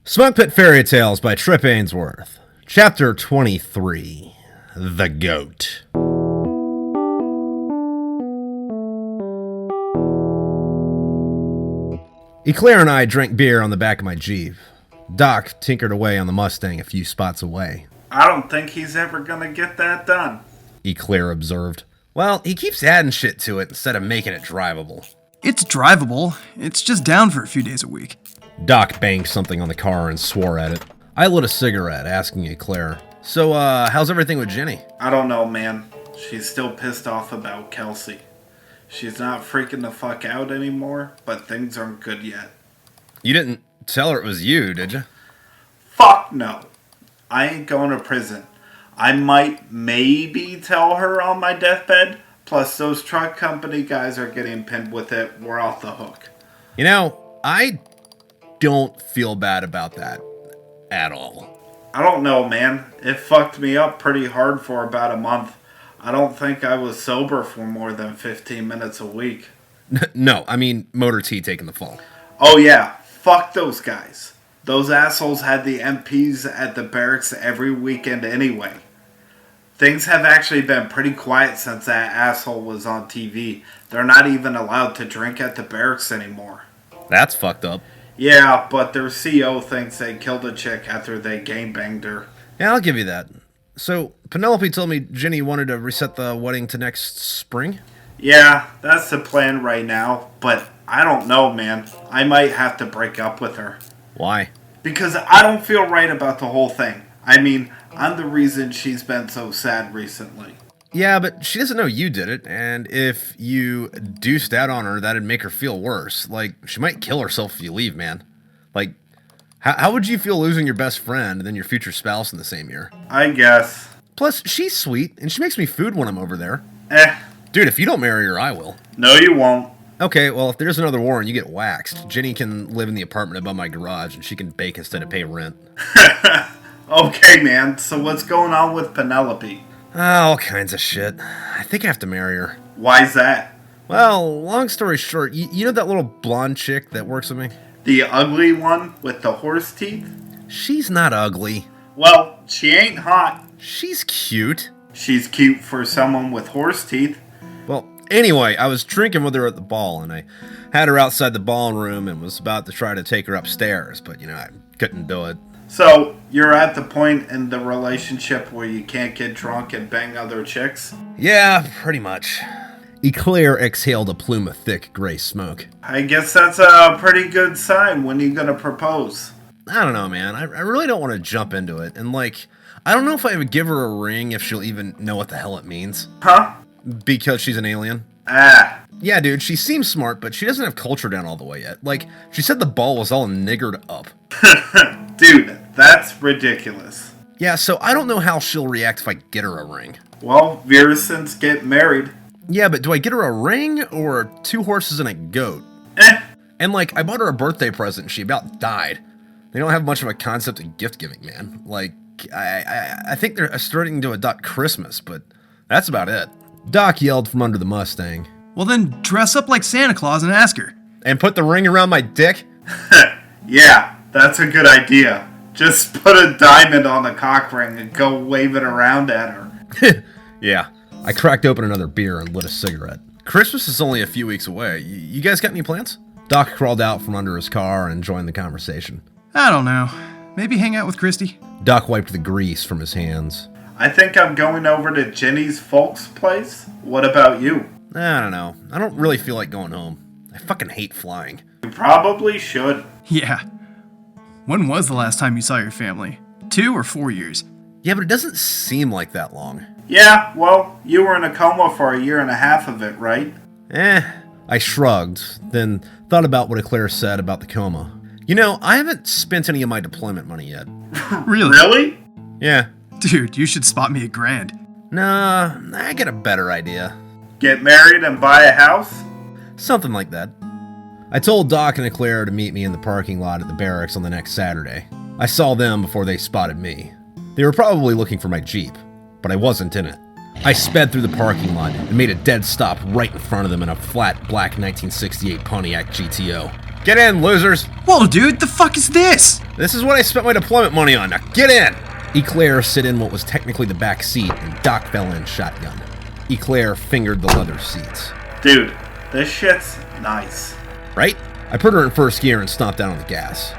Smokepit Fairytales by Trip Ainsworth. Chapter 23. The Goat. Eclair and I drank beer on the back of my Jeep. Doc tinkered away on the Mustang a few spots away. I don't think he's ever gonna get that done, Eclair observed. Well, he keeps adding shit to it instead of making it drivable. It's drivable. It's just down for a few days a week. Doc banged something on the car and swore at it. I lit a cigarette, asking Eclair, So, how's everything with Jenny? I don't know, man. She's still pissed off about Kelsey. She's not freaking the fuck out anymore, but things aren't good yet. You didn't tell her it was you, did you? Fuck no. I ain't going to prison. I might maybe tell her on my deathbed, plus those truck company guys are getting pinned with it. We're off the hook. You know, I don't feel bad about that at all. I don't know, man. It fucked me up pretty hard for about a month. I don't think I was sober for more than 15 minutes a week. No, I mean Motor T taking the fall. Oh yeah, fuck those guys. Those assholes had the MPs at the barracks every weekend anyway. Things have actually been pretty quiet since that asshole was on TV. They're not even allowed to drink at the barracks anymore. That's fucked up. Yeah, but their CO thinks they killed a chick after they gangbanged her. Yeah, I'll give you that. So, Penelope told me Jenny wanted to reset the wedding to next spring? Yeah, that's the plan right now, but I don't know, man. I might have to break up with her. Why? Because I don't feel right about the whole thing. I mean, I'm the reason she's been so sad recently. Yeah, but she doesn't know you did it, and if you deuced out on her, that'd make her feel worse. Like, she might kill herself if you leave, man. Like, how would you feel losing your best friend and then your future spouse in the same year? I guess. Plus, she's sweet, and she makes me food when I'm over there. Eh. Dude, if you don't marry her, I will. No, you won't. Okay, well, if there's another war and you get waxed, Jenny can live in the apartment above my garage, and she can bake instead of pay rent. Okay, man. So what's going on with Penelope? All kinds of shit. I think I have to marry her. Why's that? Well, long story short, you know that little blonde chick that works with me? The ugly one with the horse teeth? She's not ugly. Well, she ain't hot. She's cute. She's cute for someone with horse teeth. Well, anyway, I was drinking with her at the ball, and I had her outside the ballroom and was about to try to take her upstairs, but, I couldn't do it. So, you're at the point in the relationship where you can't get drunk and bang other chicks? Yeah, pretty much. Eclair exhaled a plume of thick gray smoke. I guess that's a pretty good sign. When are you gonna propose? I don't know, man. I really don't want to jump into it, and, I don't know if I would give her a ring if she'll even know what the hell it means. Huh? Because she's an alien. Ah. Yeah, dude, she seems smart, but she doesn't have culture down all the way yet. She said the ball was all niggered up. Dude, that's ridiculous. Yeah, so I don't know how she'll react if I get her a ring. Well, Virussens get married. Yeah, but do I get her a ring or 2 horses and a goat? And I bought her a birthday present and she about died. They don't have much of a concept of gift giving, man. I think they're starting to adopt Christmas, but that's about it. Doc yelled from under the Mustang. Well, then dress up like Santa Claus and ask her. And put the ring around my dick? Yeah, that's a good idea. Just put a diamond on the cock ring and go wave it around at her. Yeah. I cracked open another beer and lit a cigarette. Christmas is only a few weeks away. You guys got any plans? Doc crawled out from under his car and joined the conversation. I don't know. Maybe hang out with Christy? Doc wiped the grease from his hands. I think I'm going over to Jenny's folks' place. What about you? I don't know. I don't really feel like going home. I fucking hate flying. You probably should. Yeah. When was the last time you saw your family? 2 or 4 years? Yeah, but it doesn't seem like that long. Yeah, well, you were in a coma for 1.5 years of it, right? I shrugged, then thought about what Eclair said about the coma. I haven't spent any of my deployment money yet. Really? Really? Yeah. Dude, you should spot me $1,000. Nah, I get a better idea. Get married and buy a house? Something like that. I told Doc and Eclair to meet me in the parking lot at the barracks on the next Saturday. I saw them before they spotted me. They were probably looking for my Jeep, but I wasn't in it. I sped through the parking lot and made a dead stop right in front of them in a flat black 1968 Pontiac GTO. Get in, losers! Whoa, dude, the fuck is this? This is what I spent my deployment money on. Now get in! Eclair sit in what was technically the back seat, and Doc fell in shotgun. Eclair fingered the leather seats. Dude, this shit's nice. Right? I put her in first gear and stomped down on the gas.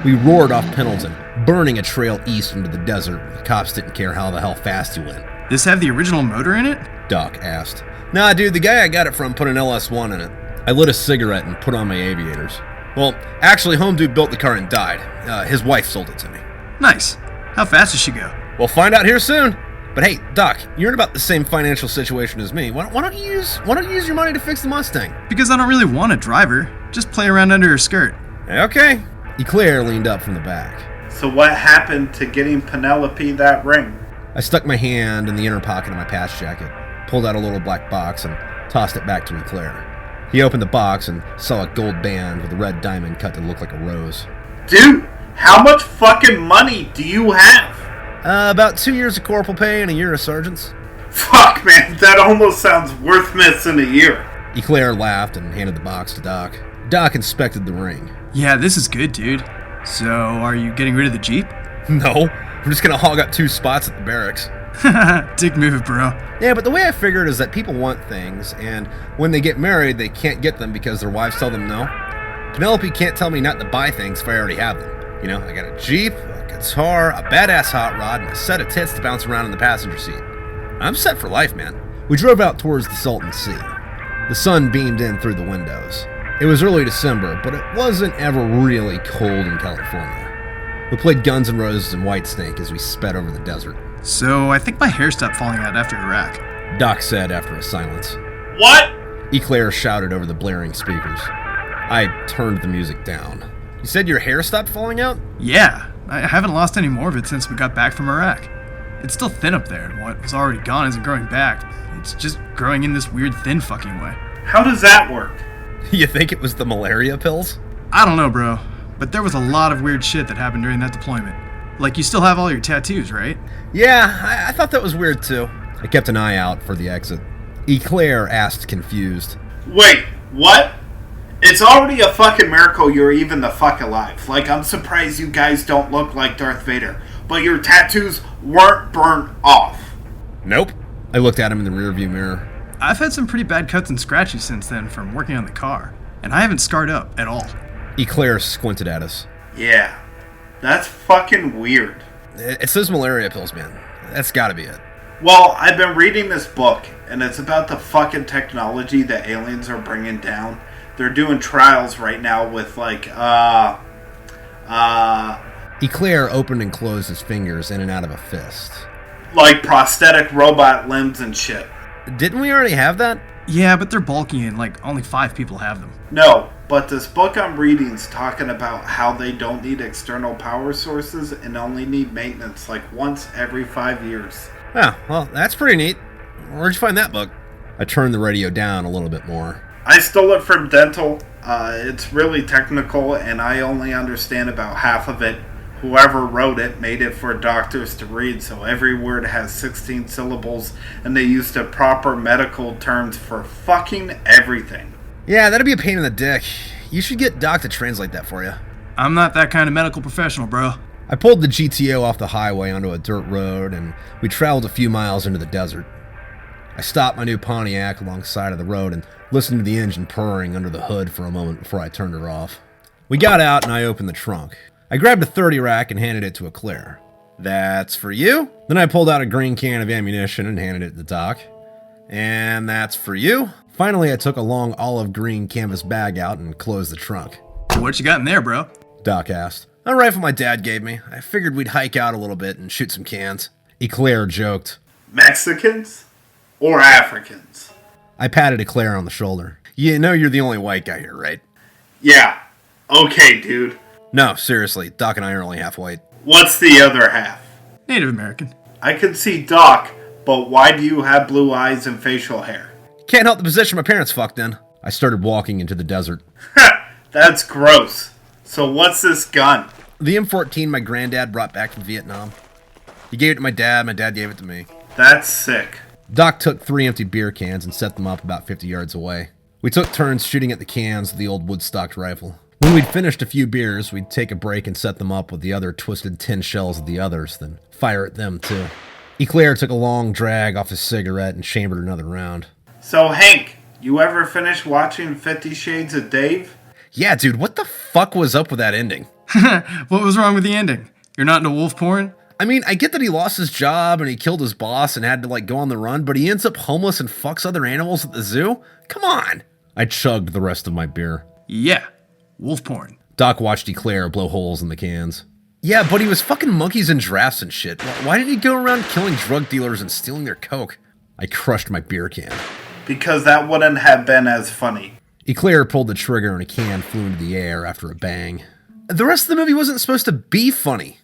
We roared off Pendleton, burning a trail east into the desert. The cops didn't care how the hell fast you went. This have the original motor in it? Doc asked. Nah, dude, the guy I got it from put an LS1 in it. I lit a cigarette and put on my aviators. Well, actually, home dude built the car and died. His wife sold it to me. Nice. How fast does she go? We'll find out here soon. But hey, Doc, you're in about the same financial situation as me. Why don't you use your money to fix the Mustang? Because I don't really want a driver. Just play around under her skirt. Okay. Eclair leaned up from the back. So what happened to getting Penelope that ring? I stuck my hand in the inner pocket of my patch jacket, pulled out a little black box, and tossed it back to Eclair. He opened the box and saw a gold band with a red diamond cut to look like a rose. Dude, how much fucking money do you have? About 2 years of corporal pay and a year of sergeant's. Fuck, man, that almost sounds worth missing a year. Eclair laughed and handed the box to Doc. Doc inspected the ring. Yeah, this is good, dude. So, are you getting rid of the Jeep? No, I'm just gonna hog up 2 spots at the barracks. Dick move, bro. Yeah, but the way I figured is that people want things, and when they get married, they can't get them because their wives tell them no. Penelope can't tell me not to buy things if I already have them. You know, I got a Jeep, a guitar, a badass hot rod, and a set of tits to bounce around in the passenger seat. I'm set for life, man. We drove out towards the Salton Sea. The sun beamed in through the windows. It was early December, but it wasn't ever really cold in California. We played Guns N' Roses and Whitesnake as we sped over the desert. So, I think my hair stopped falling out after Iraq. Doc said after a silence. What? Eclair shouted over the blaring speakers. I turned the music down. You said your hair stopped falling out? Yeah, I haven't lost any more of it since we got back from Iraq. It's still thin up there, and what was already gone isn't growing back. It's just growing in this weird thin fucking way. How does that work? You think it was the malaria pills? I don't know, bro, but there was a lot of weird shit that happened during that deployment. Like, you still have all your tattoos, right? Yeah, I thought that was weird too. I kept an eye out for the exit. Eclair asked, confused. Wait, what? It's already a fucking miracle you're even the fuck alive. Like, I'm surprised you guys don't look like Darth Vader. But your tattoos weren't burnt off. Nope. I looked at him in the rearview mirror. I've had some pretty bad cuts and scratches since then from working on the car, and I haven't scarred up at all. Eclair squinted at us. Yeah, that's fucking weird. It's those malaria pills, man. That's gotta be it. Well, I've been reading this book, and it's about the fucking technology that aliens are bringing down. They're doing trials right now with, like, Eclair opened and closed his fingers in and out of a fist. like prosthetic robot limbs and shit. Didn't we already have that? Yeah, but they're bulky and, like, only 5 people have them. No, but this book I'm reading is talking about how they don't need external power sources and only need maintenance, like, once every 5 years. Oh, well, that's pretty neat. Where'd you find that book? I turned the radio down a little bit more. I stole it from Dental. It's really technical, and I only understand about half of it. Whoever wrote it made it for doctors to read, so every word has 16 syllables, and they used the proper medical terms for fucking everything. Yeah, that'd be a pain in the dick. You should get Doc to translate that for you. I'm not that kind of medical professional, bro. I pulled the GTO off the highway onto a dirt road, and we traveled a few miles into the desert. I stopped my new Pontiac alongside of the road and listened to the engine purring under the hood for a moment before I turned her off. We got out and I opened the trunk. I grabbed a 30 rack and handed it to Eclair. That's for you. Then I pulled out a green can of ammunition and handed it to Doc. And that's for you. Finally, I took a long olive green canvas bag out and closed the trunk. What you got in there, bro? Doc asked. A rifle my dad gave me. I figured we'd hike out a little bit and shoot some cans. Eclair joked. Mexicans? Or Africans? I patted Eclair on the shoulder. You know you're the only white guy here, right? Yeah. Okay, dude. No, seriously, Doc and I are only half white. What's the other half? Native American. I can see Doc, but why do you have blue eyes and facial hair? Can't help the position my parents fucked in. I started walking into the desert. That's gross. So what's this gun? The M14 my granddad brought back from Vietnam. He gave it to my dad gave it to me. That's sick. Doc took 3 empty beer cans and set them up about 50 yards away. We took turns shooting at the cans with the old wood-stocked rifle. When we'd finished a few beers, we'd take a break and set them up with the other twisted tin shells of the others, then fire at them too. Eclair took a long drag off his cigarette and chambered another round. So, Hank, you ever finish watching 50 Shades of Dave? Yeah, dude, what the fuck was up with that ending? What was wrong with the ending? You're not into wolf porn? I mean, I get that he lost his job and he killed his boss and had to, go on the run, but he ends up homeless and fucks other animals at the zoo? Come on! I chugged the rest of my beer. Yeah, wolf porn. Doc watched Eclair blow holes in the cans. Yeah, but he was fucking monkeys and giraffes and shit. Why did he go around killing drug dealers and stealing their coke? I crushed my beer can. Because that wouldn't have been as funny. Eclair pulled the trigger and a can flew into the air after a bang. The rest of the movie wasn't supposed to be funny.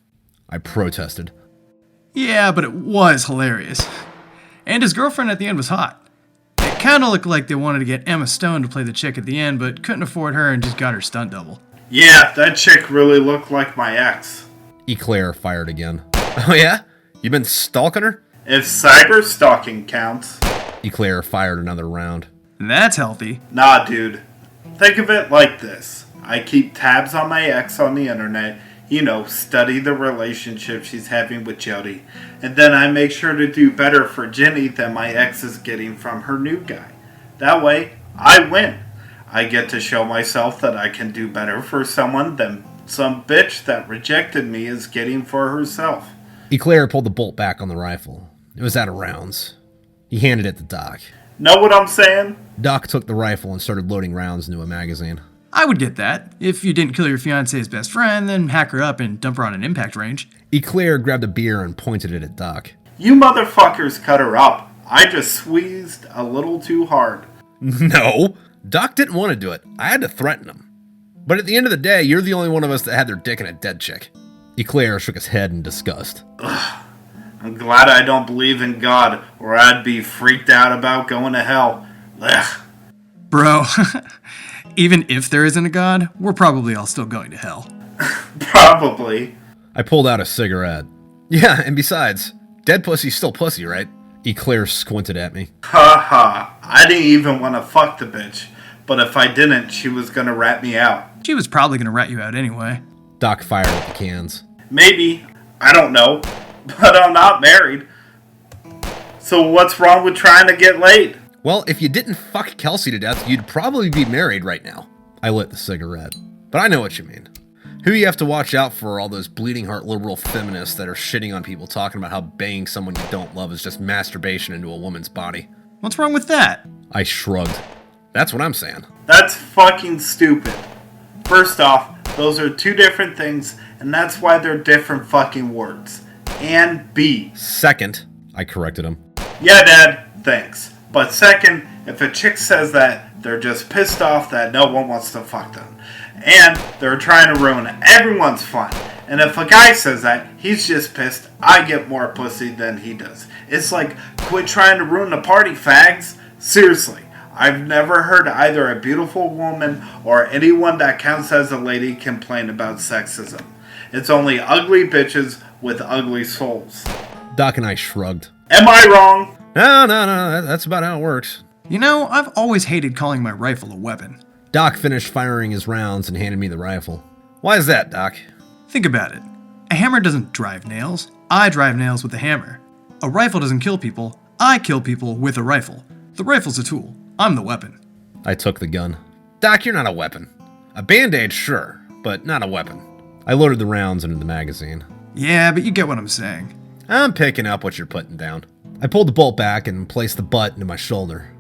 I protested. Yeah, but it was hilarious. And his girlfriend at the end was hot. It kind of looked like they wanted to get Emma Stone to play the chick at the end, but couldn't afford her and just got her stunt double. Yeah, that chick really looked like my ex. Eclair fired again. Oh yeah? You been stalking her? If cyber stalking counts. Eclair fired another round. That's healthy. Nah, dude. Think of it like this. I keep tabs on my ex on the internet, study the relationship she's having with Jody, and then I make sure to do better for Jenny than my ex is getting from her new guy. That way, I win. I get to show myself that I can do better for someone than some bitch that rejected me is getting for herself. Eclair pulled the bolt back on the rifle. It was out of rounds. He handed it to Doc. Know what I'm saying? Doc took the rifle and started loading rounds into a magazine. I would get that. If you didn't kill your fiance's best friend, then hack her up and dump her on an impact range. Eclair grabbed a beer and pointed it at Doc. You motherfuckers cut her up. I just squeezed a little too hard. No! Doc didn't want to do it. I had to threaten him. But at the end of the day, you're the only one of us that had their dick in a dead chick. Eclair shook his head in disgust. Ugh. I'm glad I don't believe in God, or I'd be freaked out about going to hell. Ugh. Bro, even if there isn't a God, we're probably all still going to hell. Probably. I pulled out a cigarette. Yeah, and besides, dead pussy's still pussy, right? Eclair squinted at me. Ha ha. I didn't even want to fuck the bitch. But if I didn't, she was going to rat me out. She was probably going to rat you out anyway. Doc fired at the cans. Maybe. I don't know. But I'm not married. So what's wrong with trying to get laid? Well, if you didn't fuck Kelsey to death, you'd probably be married right now. I lit the cigarette. But I know what you mean. Who you have to watch out for are all those bleeding heart liberal feminists that are shitting on people talking about how banging someone you don't love is just masturbation into a woman's body. What's wrong with that? I shrugged. That's what I'm saying. That's fucking stupid. First off, those are two different things, and that's why they're different fucking words. And B. Second, I corrected him. Yeah, Dad, thanks. But second, if a chick says that, they're just pissed off that no one wants to fuck them. And they're trying to ruin everyone's fun. And if a guy says that, he's just pissed I get more pussy than he does. It's like, quit trying to ruin the party, fags. Seriously, I've never heard either a beautiful woman or anyone that counts as a lady complain about sexism. It's only ugly bitches with ugly souls. Doc and I shrugged. Am I wrong? No, that's about how it works. You know, I've always hated calling my rifle a weapon. Doc finished firing his rounds and handed me the rifle. Why is that, Doc? Think about it. A hammer doesn't drive nails. I drive nails with a hammer. A rifle doesn't kill people. I kill people with a rifle. The rifle's a tool. I'm the weapon. I took the gun. Doc, you're not a weapon. A Band-Aid, sure, but not a weapon. I loaded the rounds into the magazine. Yeah, but you get what I'm saying. I'm picking up what you're putting down. I pulled the bolt back and placed the butt into my shoulder.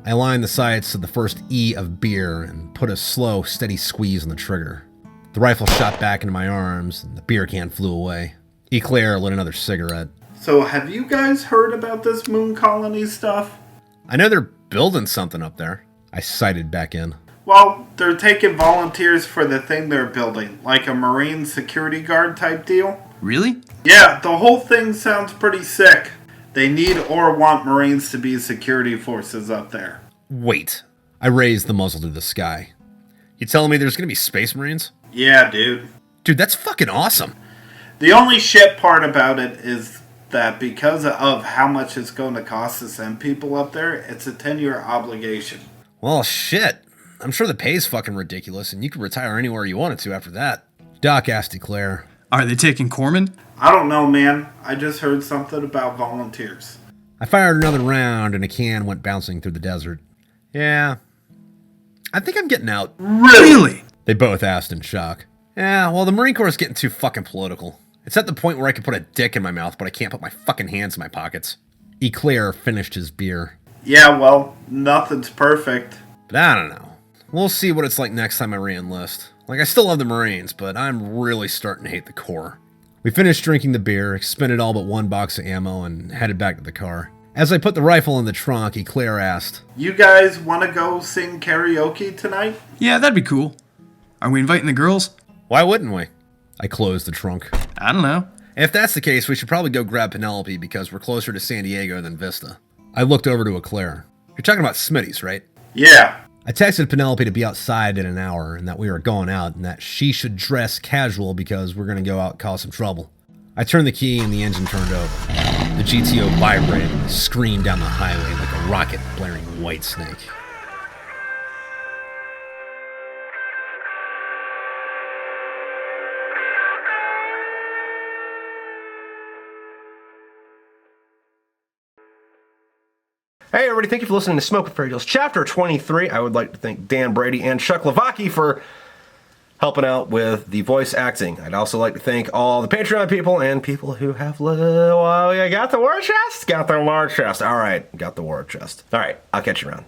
I aligned the sights to the first E of beer and put a slow, steady squeeze on the trigger. The rifle shot back into my arms and the beer can flew away. Eclair lit another cigarette. So have you guys heard about this moon colony stuff? I know they're building something up there. I sighted back in. Well, they're taking volunteers for the thing they're building, like a Marine security guard type deal. Really? Yeah, the whole thing sounds pretty sick. They need or want Marines to be security forces up there. Wait. I raised the muzzle to the sky. You telling me there's gonna be space Marines? Yeah, dude. Dude, that's fucking awesome. The only shit part about it is that because of how much it's going to cost to send people up there, it's a 10-year obligation. Well, shit. I'm sure the pay's fucking ridiculous, and you could retire anywhere you wanted to after that. Doc asked Eclair. Are they taking corpsmen? I don't know, man. I just heard something about volunteers. I fired another round, and a can went bouncing through the desert. Yeah. I think I'm getting out. Really? They both asked in shock. Yeah, well, the Marine Corps is getting too fucking political. It's at the point where I could put a dick in my mouth, but I can't put my fucking hands in my pockets. Eclair finished his beer. Yeah, well, nothing's perfect. But I don't know. We'll see what it's like next time I re-enlist. Like, I still love the Marines, but I'm really starting to hate the Corps. We finished drinking the beer, expended all but one box of ammo, and headed back to the car. As I put the rifle in the trunk, Eclair asked, You guys want to go sing karaoke tonight? Yeah, that'd be cool. Are we inviting the girls? Why wouldn't we? I closed the trunk. I don't know. If that's the case, we should probably go grab Penelope because we're closer to San Diego than Vista. I looked over to Eclair. You're talking about Smitty's, right? Yeah. I texted Penelope to be outside in an hour and that we were going out and that she should dress casual because we're going to go out and cause some trouble. I turned the key and the engine turned over. The GTO vibrated and screamed down the highway like a rocket blaring Whitesnake. Hey everybody, thank you for listening to Smokepit Fairytales Chapter 23. I would like to thank Dan, Brady, and Chuck LaVoki for helping out with the voice acting. I'd also like to thank all the Patreon people and people who have... Well, you got the war chest? Got the war chest. Alright, got the war chest. Alright, I'll catch you around.